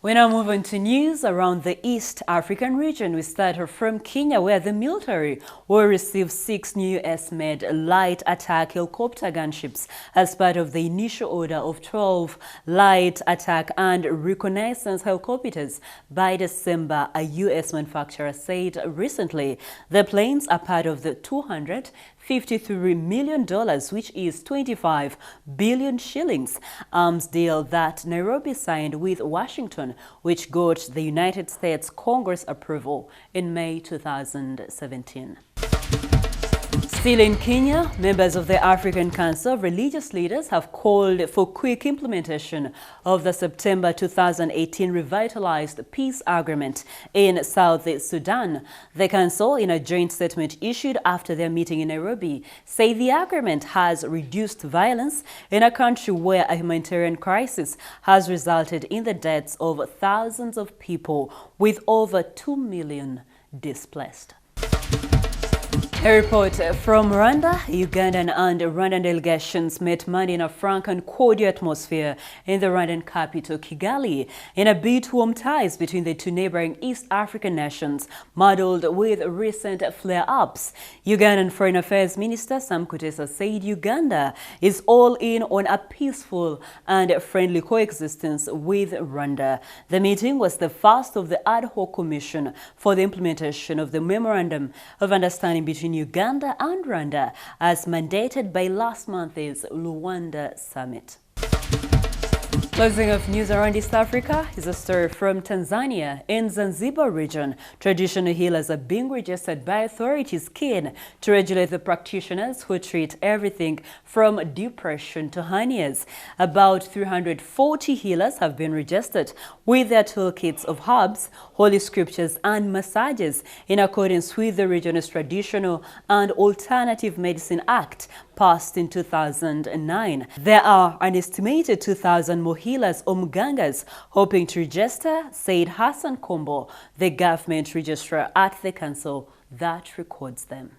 We now move on to news around the East African region. We start from Kenya, where the military will receive 6 new US-made light attack helicopter gunships as part of the initial order of 12 light attack and reconnaissance helicopters by December, a US manufacturer said recently. The planes are part of the $253 million, which is 25 billion shillings, arms deal that Nairobi signed with Washington, which got the United States Congress approval in May 2017. Still in Kenya, members of the African Council of Religious Leaders have called for quick implementation of the September 2018 revitalized peace agreement in South Sudan. The council, in a joint statement issued after their meeting in Nairobi, say the agreement has reduced violence in a country where a humanitarian crisis has resulted in the deaths of thousands of people, with over 2 million displaced. A report from Rwanda. Ugandan and Rwandan delegations met Monday in a frank and cordial atmosphere in the Rwandan capital, Kigali, in a bid to warm ties between the two neighboring East African nations, muddled with recent flare-ups. Ugandan Foreign Affairs Minister Sam Kutesa said Uganda is all in on a peaceful and friendly coexistence with Rwanda. The meeting was the first of the ad hoc commission for the implementation of the Memorandum of Understanding between Uganda and Rwanda, as mandated by last month's Rwanda summit. Closing of news around East Africa is a story from Tanzania. In Zanzibar region, traditional healers are being registered by authorities keen to regulate the practitioners who treat everything from depression to hernias. About 340 healers have been registered with their toolkits of herbs, holy scriptures and massages in accordance with the region's Traditional and Alternative Medicine Act passed in 2009. There are an estimated 2,000 more healers or mgangas hoping to register, said Hassan Kombo, the government registrar at the council that records them.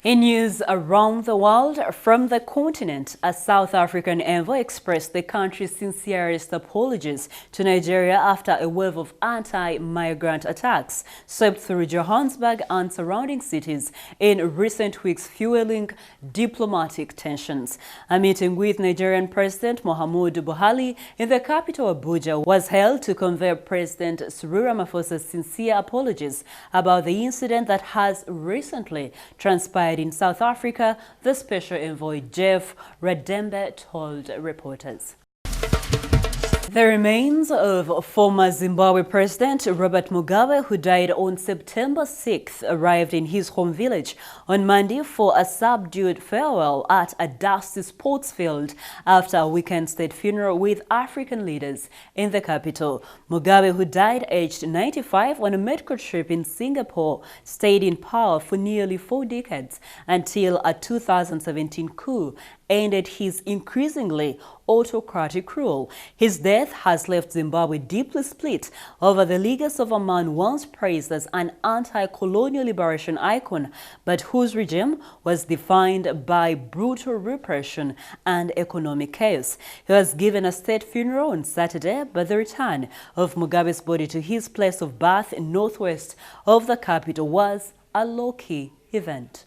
In news around the world, from the continent, a South African envoy expressed the country's sincerest apologies to Nigeria after a wave of anti-migrant attacks swept through Johannesburg and surrounding cities in recent weeks, fueling diplomatic tensions. A meeting with Nigerian President Muhammadu Buhari in the capital Abuja was held to convey President Cyril Ramaphosa's sincere apologies about the incident that has recently transpired in South Africa, the special envoy Jeff Radembe told reporters. The remains of former Zimbabwe President Robert Mugabe, who died on September 6th, arrived in his home village on Monday for a subdued farewell at a dusty sports field after a weekend state funeral with African leaders in the capital. Mugabe, who died aged 95 on a medical trip in Singapore, stayed in power for nearly 4 decades until a 2017 coup ended his increasingly autocratic rule. His death has left Zimbabwe deeply split over the legacy of a man once praised as an anti-colonial liberation icon, but whose regime was defined by brutal repression and economic chaos. He was given a state funeral on Saturday, but the return of Mugabe's body to his place of birth in northwest of the capital was a low-key event.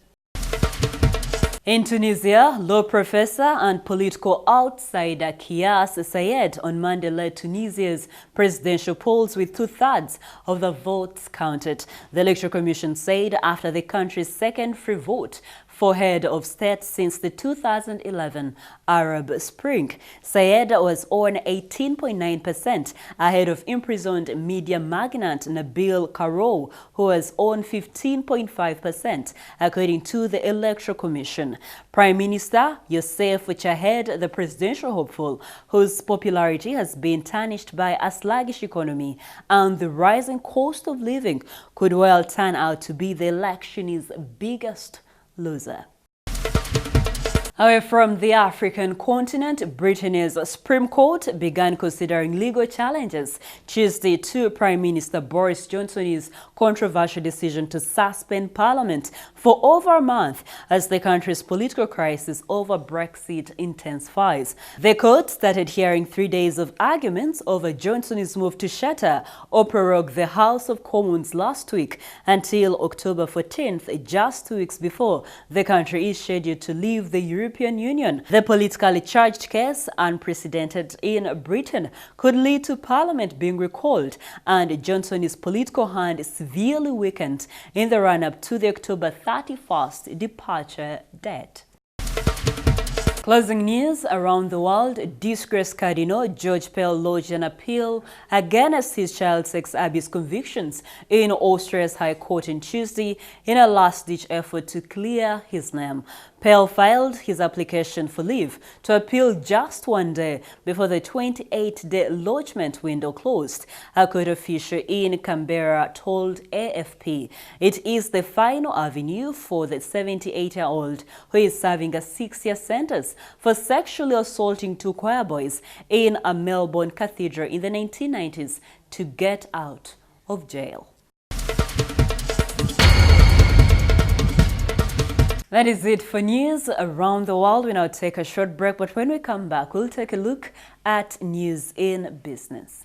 In Tunisia, law professor and political outsider Kais Saied on Monday led Tunisia's presidential polls with 2/3 of the votes counted. The Electoral Commission said after the country's second free vote for head of state since the 2011 Arab Spring. Saied was on 18.9%, ahead of imprisoned media magnate Nabil Karoui, who was on 15.5%, according to the Electoral Commission. Prime Minister Youssef Chahed, the presidential hopeful, whose popularity has been tarnished by a sluggish economy and the rising cost of living, could well turn out to be the election's biggest loser. Away from the African continent, Britain's Supreme Court began considering legal challenges Tuesday to Prime Minister Boris Johnson's controversial decision to suspend Parliament for over a month as the country's political crisis over Brexit intensifies. The court started hearing 3 days of arguments over Johnson's move to shatter or prorogue the House of Commons last week until October 14th, just 2 weeks before the country is scheduled to leave the European Union. The politically charged case, unprecedented in Britain, could lead to Parliament being recalled and Johnson's political hand severely weakened in the run-up to the October 31st departure date. Closing news around the world, disgraced Cardinal Pell lodged an appeal against his child sex abuse convictions in Austria's High Court on Tuesday in a last-ditch effort to clear his name. Pell filed his application for leave to appeal just 1 day before the 28-day lodgement window closed, a court official in Canberra told AFP. It is the final avenue for the 78-year-old who is serving a 6-year sentence for sexually assaulting 2 choir boys in a Melbourne cathedral in the 1990s to get out of jail. That is it for news around the world. We now take a short break, but when we come back, we'll take a look at news in business.